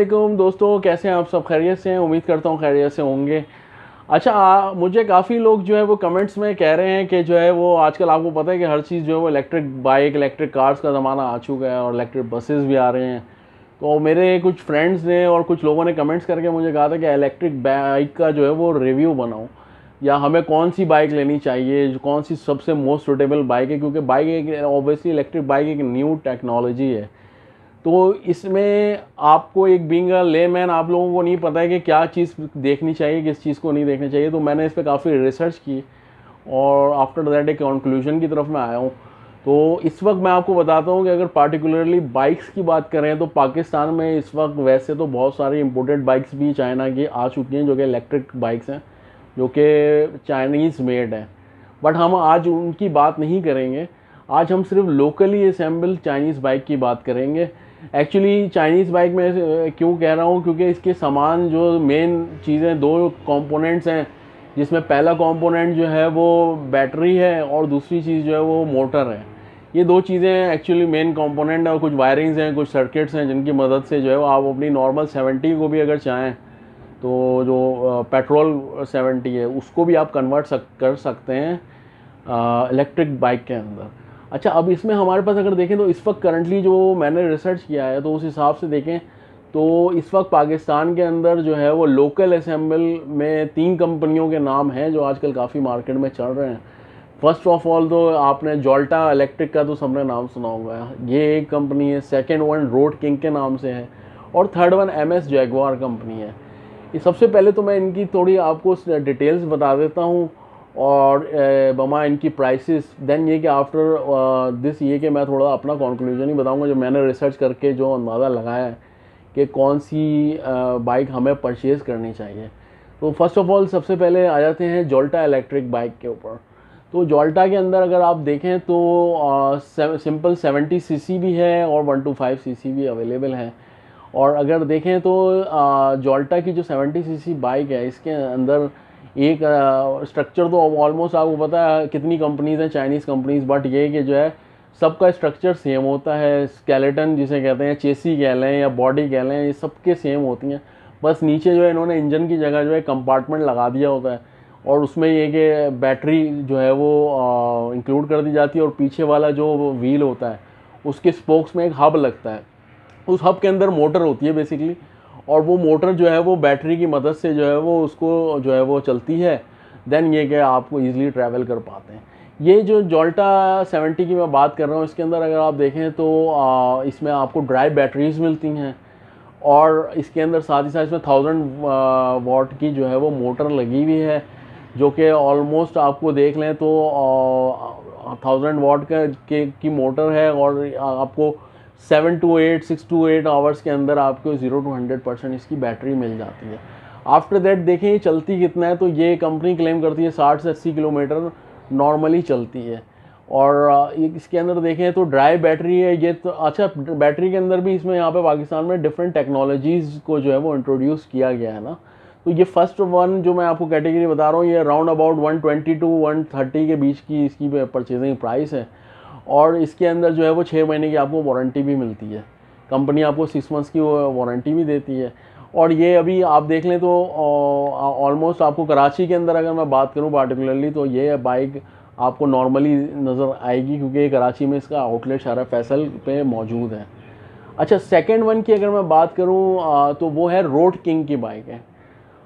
वालेकुम दोस्तों, कैसे हैं आप सब? खैरियत से हैं? उम्मीद करता हूँ खैरियत से होंगे। अच्छा, मुझे काफ़ी लोग जो है वो कमेंट्स में कह रहे हैं कि जो है वो आजकल आपको पता है कि हर चीज़ जो है वो इलेक्ट्रिक बाइक, इलेक्ट्रिक कार्स का ज़माना आ चुका है और इलेक्ट्रिक बसेस भी आ रहे हैं। तो मेरे कुछ फ्रेंड्स ने और कुछ लोगों ने कमेंट्स करके मुझे कहा था कि इलेक्ट्रिक बाइक का जो है वो रिव्यू बनाओ, या हमें कौन सी बाइक लेनी चाहिए, जो कौन सी सबसे मोस्ट सूटेबल बाइक है, क्योंकि बाइक एक ऑब्वियसली इलेक्ट्रिक बाइक एक न्यू टेक्नोलॉजी है। तो इसमें आपको एक बीइंग अ लेमैन आप लोगों को नहीं पता है कि क्या चीज़ देखनी चाहिए, किस चीज़ को नहीं देखनी चाहिए। तो मैंने इस पे काफ़ी रिसर्च की और आफ्टर दैट एक कंक्लूजन की तरफ मैं आया हूँ। तो इस वक्त मैं आपको बताता हूँ कि अगर पार्टिकुलरली बाइक्स की बात करें तो पाकिस्तान में इस वक्त वैसे तो बहुत सारी इंपोर्टेड बाइक्स भी चाइना की आ चुकी हैं, जो कि इलेक्ट्रिक बाइक्स हैं, जो कि चाइनीज़ मेड हैं। बट हम आज उनकी बात नहीं करेंगे। आज हम सिर्फ लोकली असेंबल चाइनीज़ बाइक की बात करेंगे। एक्चुअली चाइनीज़ बाइक में क्यों कह रहा हूँ, क्योंकि इसके सामान जो मेन चीज़ें, दो कंपोनेंट्स हैं, जिसमें पहला कंपोनेंट जो है वो बैटरी है और दूसरी चीज़ जो है वो मोटर है। ये दो चीज़ें एक्चुअली मेन कंपोनेंट है, और कुछ वायरिंग्स हैं, कुछ सर्किट्स हैं, जिनकी मदद से जो है वो आप अपनी नॉर्मल 70 को भी अगर चाहें तो जो पेट्रोल 70 है उसको भी आप कन्वर्ट कर सकते हैं इलेक्ट्रिक बाइक के अंदर। अच्छा, अब इसमें हमारे पास अगर देखें तो इस वक्त करंटली जो मैंने रिसर्च किया है तो उस हिसाब से देखें तो इस वक्त पाकिस्तान के अंदर जो है वो लोकल असेंबल में 3 कंपनियों के नाम हैं जो आजकल काफ़ी मार्केट में चल रहे हैं। फर्स्ट ऑफ ऑल तो आपने जोल्टा इलेक्ट्रिक का तो सबने नाम सुना होगा, ये एक कंपनी है। सेकेंड वन रोड किंग के नाम से है, और third one MS Jaguar company है। ये सबसे पहले तो मैं इनकी थोड़ी आपको डिटेल्स बता देता हूँ और बमा इनकी प्राइसेस, देन ये कि आफ्टर दिस ये कि मैं थोड़ा अपना कंक्लूजन ही बताऊंगा जो मैंने रिसर्च करके जो अंदाज़ा लगाया है कि कौन सी बाइक हमें परचेज़ करनी चाहिए। तो फर्स्ट ऑफ ऑल सबसे पहले आ जाते हैं जोल्टा इलेक्ट्रिक बाइक के ऊपर। तो जोल्टा के अंदर अगर आप देखें तो सिंपल 70 सीसी भी है और 125 सीसी भी अवेलेबल है। और अगर देखें तो जोल्टा की जो 70 सीसी बाइक है इसके अंदर एक स्ट्रक्चर तो ऑलमोस्ट आपको पता है कितनी कंपनीज़ हैं चाइनीज़ कंपनीज़, बट ये कि जो है सबका स्ट्रक्चर सेम होता है। स्केलेटन जिसे कहते हैं, चेसी कह लें या बॉडी कह लें, ये सबके सेम होती हैं। बस नीचे जो है इन्होंने इंजन की जगह जो है कंपार्टमेंट लगा दिया होता है, और उसमें ये कि बैटरी जो है वो इंक्लूड कर दी जाती है, और पीछे वाला जो व्हील होता है उसके स्पोक्स में एक हब लगता है। उस हब के अंदर मोटर होती है बेसिकली, और वो मोटर जो है वो बैटरी की मदद से जो है वो उसको जो है वो चलती है। देन ये कि आपको ईज़िली ट्रैवल कर पाते हैं। ये जो जोल्टा 70 की मैं बात कर रहा हूँ, इसके अंदर अगर आप देखें तो इसमें आपको ड्राई बैटरीज मिलती हैं, और इसके अंदर साथ ही साथ इसमें 1000 वाट की जो है वो मोटर लगी हुई है, जो कि ऑलमोस्ट आपको देख लें तो 1000 वाट की मोटर है, और आपको 6 to 8 आवर्स के अंदर आपको 0 to 100% इसकी बैटरी मिल जाती है। आफ्टर दैट देखें ये चलती कितना है, तो ये कंपनी क्लेम करती है 60 से 80 किलोमीटर नॉर्मली चलती है। और इसके अंदर देखें तो ड्राई बैटरी है ये तो। अच्छा, बैटरी के अंदर भी इसमें यहाँ पे पाकिस्तान में डिफरेंट टेक्नोलॉजीज़ को जो है वो इंट्रोड्यूस किया गया है ना। तो ये फर्स्ट वन जो मैं आपको कैटेगरी बता रहा हूँ, ये अराउंड अबाउट 120 to 130 के बीच की इसकी परचेजिंग प्राइस है, और इसके अंदर जो है वो 6 महीने की आपको वारंटी भी मिलती है। कंपनी आपको 6 मंथ्स की वारंटी भी देती है। और ये अभी आप देख लें तो ऑलमोस्ट आपको कराची के अंदर अगर मैं बात करूं पार्टिकुलरली, तो ये बाइक आपको नॉर्मली नज़र आएगी, क्योंकि कराची में इसका आउटलेट शारा फैसल पे मौजूद है। अच्छा, सेकेंड वन की अगर मैं बात करूं तो वो है रोड किंग की बाइक है।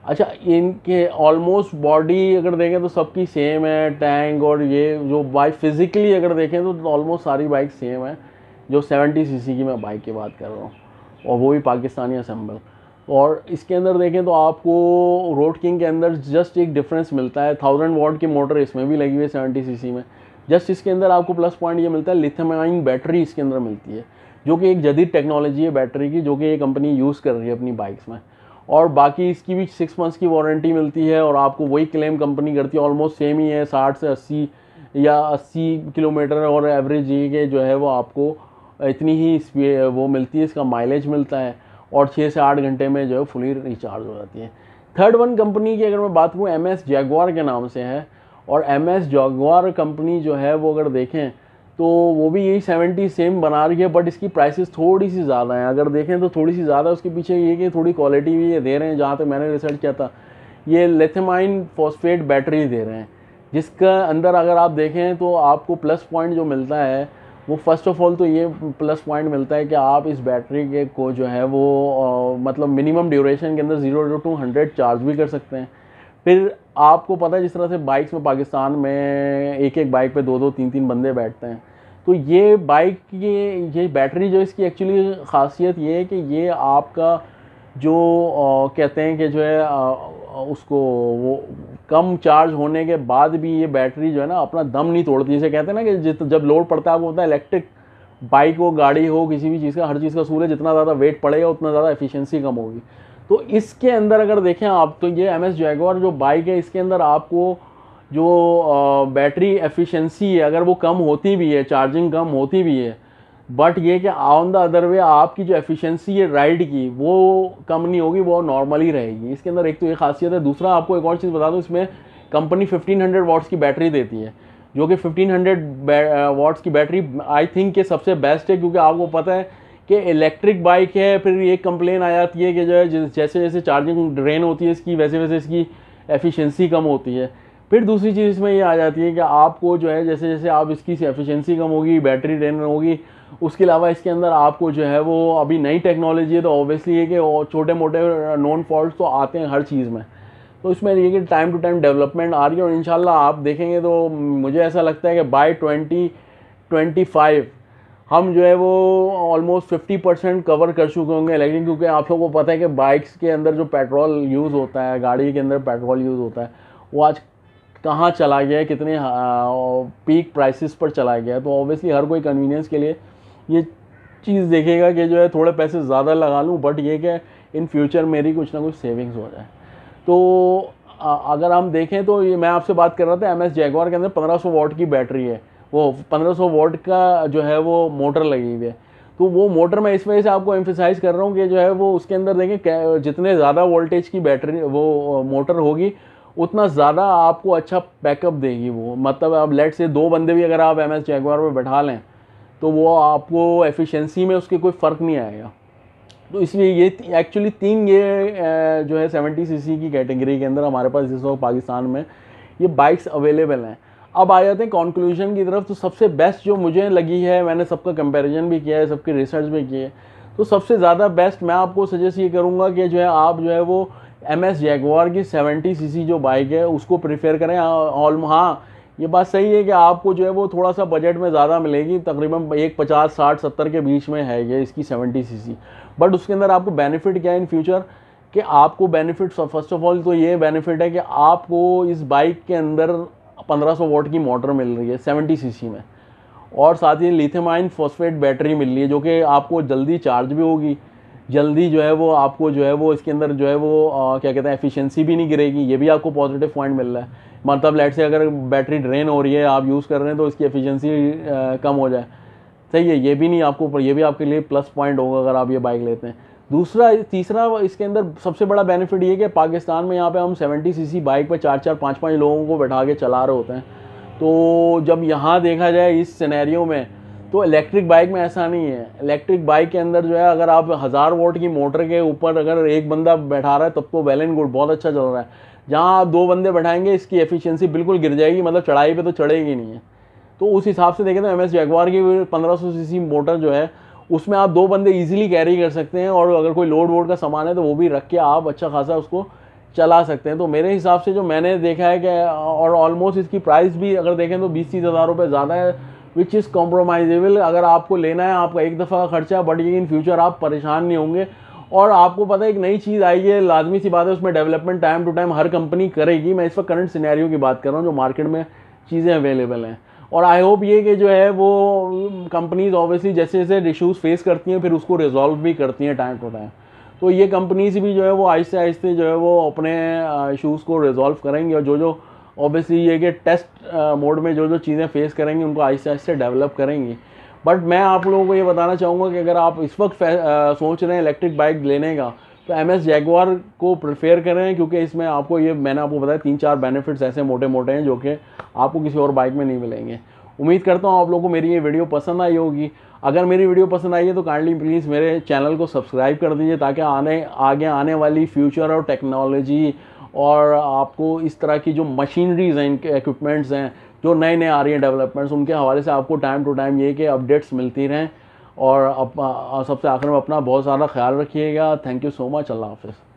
अच्छा, इनके ऑलमोस्ट बॉडी अगर देखें तो सबकी सेम है, टैंक और ये जो बाइक फिज़िकली अगर देखें तो ऑलमोस्ट सारी बाइक सेम है। जो 70 सीसी की मैं बाइक की बात कर रहा हूँ, और वो भी पाकिस्तानी असेंबल। और इसके अंदर देखें तो आपको रोड किंग के अंदर जस्ट एक डिफरेंस मिलता है, 1000 वाट की मोटर इसमें भी लगी हुई है 70 सीसी में। जस्ट इसके अंदर आपको प्लस पॉइंट ये मिलता है, लिथियम आयन बैटरी इसके अंदर मिलती है, जो कि एक जदीद टेक्नोलॉजी है बैटरी की, जो कि ये कंपनी यूज़ कर रही है अपनी बाइक्स में। और बाकी इसकी भी 6 मंथ्स की वारंटी मिलती है, और आपको वही क्लेम कंपनी करती है, ऑलमोस्ट सेम ही है, 60 से 80 या 80 किलोमीटर, और एवरेज ये के जो है वो आपको इतनी ही वो मिलती है, इसका माइलेज मिलता है, और 6 से 8 घंटे में जो है फुली रिचार्ज हो जाती है। थर्ड वन कंपनी की अगर मैं बात करूँ MS जैगवार के नाम से है, और MS जैगवार कंपनी जो है वो अगर देखें तो वो भी यही 70 सेम बना रही है, बट इसकी प्राइसेस थोड़ी सी ज़्यादा हैं। अगर देखें तो थोड़ी सी ज़्यादा, उसके पीछे ये कि थोड़ी क्वालिटी भी ये दे रहे हैं। जहाँ तक मैंने रिसर्च किया था, ये लिथियम फॉस्फेट बैटरी दे रहे हैं, जिसका अंदर अगर आप देखें तो आपको प्लस पॉइंट जो मिलता है वो फर्स्ट ऑफ ऑल तो ये प्लस पॉइंट मिलता है कि आप इस बैटरी के को जो है वो मतलब मिनिमम ड्यूरेशन के अंदर 0 to 100 चार्ज भी कर सकते हैं। फिर आपको पता है जिस तरह से बाइक्स में पाकिस्तान में एक एक बाइक पे 2-2 3-3 बंदे बैठते हैं, तो ये बाइक की ये बैटरी जो इसकी एक्चुअली ख़ासियत ये है कि ये आपका जो कहते हैं कि जो है उसको वो कम चार्ज होने के बाद भी ये बैटरी जो है ना अपना दम नहीं तोड़ती। जैसे कहते हैं ना कि जब लोड पड़ता है, आपको पता है इलेक्ट्रिक बाइक हो, गाड़ी हो, किसी भी चीज़ का, हर चीज़ का असूल है जितना ज़्यादा वेट पड़ेगा उतना ज़्यादा एफिशिएंसी कम होगी। तो इसके अंदर अगर देखें आप, तो ये MS जैगुआर जो बाइक है इसके अंदर आपको जो बैटरी एफिशिएंसी है अगर वो कम होती भी है, चार्जिंग कम होती भी है, बट ये कि ऑन द अदर वे आपकी जो एफिशिएंसी है राइड की वो कम नहीं होगी, वो नॉर्मल ही रहेगी। इसके अंदर एक तो ये खासियत है। दूसरा आपको एक और चीज़ बता दूँ, इसमें कंपनी 1500 वाट्स की बैटरी देती है, जो कि 1500 वाट्स की बैटरी आई थिंक के सबसे बेस्ट है। क्योंकि आपको पता है कि इलेक्ट्रिक बाइक है, फिर एक कंप्लेन आ जाती है कि जो है जैसे जैसे चार्जिंग ड्रेन होती है इसकी, वैसे वैसे इसकी एफिशिएंसी कम होती है। फिर दूसरी चीज़ इसमें ये आ जाती है कि आपको जो है जैसे जैसे आप इसकी एफिशिएंसी कम होगी, बैटरी ड्रेन होगी, उसके अलावा इसके अंदर आपको जो है वो अभी नई टेक्नोलॉजी है, तो ऑब्वियसली है कि छोटे मोटे नॉन फॉल्ट तो आते हैं हर चीज़ में। तो इसमें ये कि टाइम टू टाइम डेवलपमेंट आ रही है, और इंशाल्लाह आप देखेंगे तो मुझे ऐसा लगता है कि बाय 2025 हम जो है वो ऑलमोस्ट 50% कवर कर चुके होंगे इलेक्ट्रिक। क्योंकि आप लोगों को पता है कि बाइक्स के अंदर जो पेट्रोल यूज़ होता है, गाड़ी के अंदर पेट्रोल यूज़ होता है, वो आज कहाँ चला गया है, कितने पीक प्राइसेस पर चला गया है। तो ऑब्वियसली हर कोई कन्वीनियंस के लिए ये चीज़ देखेगा कि जो है थोड़े पैसे ज़्यादा लगा लूँ, बट ये कि इन फ्यूचर मेरी कुछ ना कुछ सेविंग्स हो जाए। तो अगर हम देखें तो ये मैं आपसे बात कर रहा था, MS जैगुआर के अंदर 1500 वाट की बैटरी है, वो 1500 वाट का जो है वो मोटर लगी हुई है। तो वो मोटर मैं इस वजह से आपको एम्फेसाइज़ कर रहा हूँ कि जो है वो उसके अंदर देखें जितने ज़्यादा वोल्टेज की बैटरी वो मोटर होगी उतना ज़्यादा आपको अच्छा बैकअप देगी वो। मतलब अब लेट से 2 बंदे भी अगर आप MS जैगुआर में बैठा लें तो वो आपको एफिशिएंसी में उसके कोई फ़र्क नहीं आएगा। तो इसलिए ये एक्चुअली 3 ये जो है 70 सीसी की कैटेगरी के अंदर हमारे पास जिस वक्त पाकिस्तान में ये बाइक्स अवेलेबल हैं। अब आ जाते हैं कंक्लूजन की तरफ। तो सबसे बेस्ट जो मुझे लगी है, मैंने सबका कंपैरिजन भी किया है, सबकी रिसर्च भी की है, तो सबसे ज़्यादा बेस्ट मैं आपको सजेस्ट ये करूँगा कि जो है आप जो है वो MS जैगुआर की 70 सीसी जो बाइक है उसको प्रेफर करें। हाँ, ये बात सही है कि आपको जो है वो थोड़ा सा बजट में ज़्यादा मिलेगी, तकरीबन 150 60 70 के बीच में है ये इसकी 70 सीसी। बट उसके अंदर आपको बेनिफिट क्या है इन फ्यूचर, कि आपको बेनिफिट फर्स्ट ऑफ ऑल तो ये बेनिफिट है कि आपको इस बाइक के अंदर 1500 वाट की मोटर मिल रही है 70 सीसी में, और साथ ही लिथियम आयन फॉस्फेट बैटरी मिल रही है, जो कि आपको जल्दी चार्ज भी होगी, जल्दी जो है वो आपको जो है वो इसके अंदर जो है वो क्या कहते हैं एफिशिएंसी भी नहीं गिरेगी। ये भी आपको पॉजिटिव पॉइंट मिल रहा है। मतलब लेट से अगर बैटरी ड्रेन हो रही है, आप यूज़ कर रहे हैं, तो इसकी एफिशिएंसी कम हो जाए, सही है, ये भी नहीं आपको, ये भी आपके लिए प्लस पॉइंट होगा अगर आप ये बाइक लेते हैं। तीसरा इसके अंदर सबसे बड़ा बेनिफिट ये कि पाकिस्तान में यहाँ पे हम 70 सीसी बाइक पर 4-4 5-5 लोगों को बैठा के चला रहे होते हैं। तो जब यहाँ देखा जाए इस सिनेरियो में, तो इलेक्ट्रिक बाइक में ऐसा नहीं है। इलेक्ट्रिक बाइक के अंदर जो है अगर आप 1000 वोल्ट की मोटर के ऊपर अगर एक बंदा बैठा रहा है तब तो वेल एंड गुड, बहुत अच्छा चल रहा है। जहाँ आप 2 बंदे बैठाएंगे इसकी एफिशिएंसी बिल्कुल गिर जाएगी, मतलब चढ़ाई पे तो चढ़ेगी नहीं है। तो उस हिसाब से देखें तो MS जैगुआर की 1500 सीसी मोटर जो है उसमें आप 2 बंदे इजीली कैरी कर सकते हैं, और अगर कोई लोड वोड का सामान है तो वो भी रख के आप अच्छा खासा उसको चला सकते हैं। तो मेरे हिसाब से जो मैंने देखा है कि और ऑलमोस्ट इसकी प्राइस भी अगर देखें तो 20-30 हज़ार रुपये ज़्यादा है, विच इज़ कॉम्प्रोमाइजेबल। अगर आपको लेना है, आपका एक दफ़ा का खर्चा, बट ये इन फ्यूचर आप परेशान नहीं होंगे। और आपको पता है एक नई चीज़ आई है, लाजमी सी बात है, उसमें डेवलपमेंट टाइम टू टाइम हर कंपनी करेगी। मैं इस वक्त करंट सिनेरियो की बात कर रहा हूँ जो मार्केट में चीज़ें अवेलेबल हैं। और आई होप ये कि जो है वो कंपनीज ऑब्वियसली जैसे जैसे इशूज़ फेस करती हैं फिर उसको रिजॉल्व भी करती हैं टाइम टू टाइम। तो ये कंपनीज भी जो है वो आहिस्ते आहिस्ते जो है वो अपने इशूज़ को रिजॉल्व करेंगी, और जो ऑब्वियसली ये कि टेस्ट मोड में जो चीज़ें फेस करेंगी उनको आहिस्ते आहिस्ते डेवलप करेंगी। बट मैं आप लोगों को ये बताना चाहूँगा कि अगर आप इस वक्त सोच रहे हैं इलेक्ट्रिक बाइक लेने का, तो MS जैगुआर को प्रेफर करें, क्योंकि इसमें आपको ये मैंने आपको बताया 3-4 बेनिफिट्स ऐसे मोटे मोटे हैं जो कि आपको किसी और बाइक में नहीं मिलेंगे। उम्मीद करता हूँ आप लोगों को मेरी ये वीडियो पसंद आई होगी। अगर मेरी वीडियो पसंद आई है तो काइंडली प्लीज़ मेरे चैनल को सब्सक्राइब कर दीजिए, ताकि आगे आने वाली फ्यूचर और टेक्नोलॉजी और आपको इस तरह की जो मशीनरीज हैं, इनके इक्विपमेंट्स हैं जो नए नए आ रही हैं डेवलपमेंट्स, उनके हवाले से आपको टाइम टू टाइम ये कि अपडेट्स मिलती रहें। और सबसे आखिर में अपना बहुत ज़्यादा ख्याल रखिएगा। Thank you so much. अल्लाह हाफ़िज़।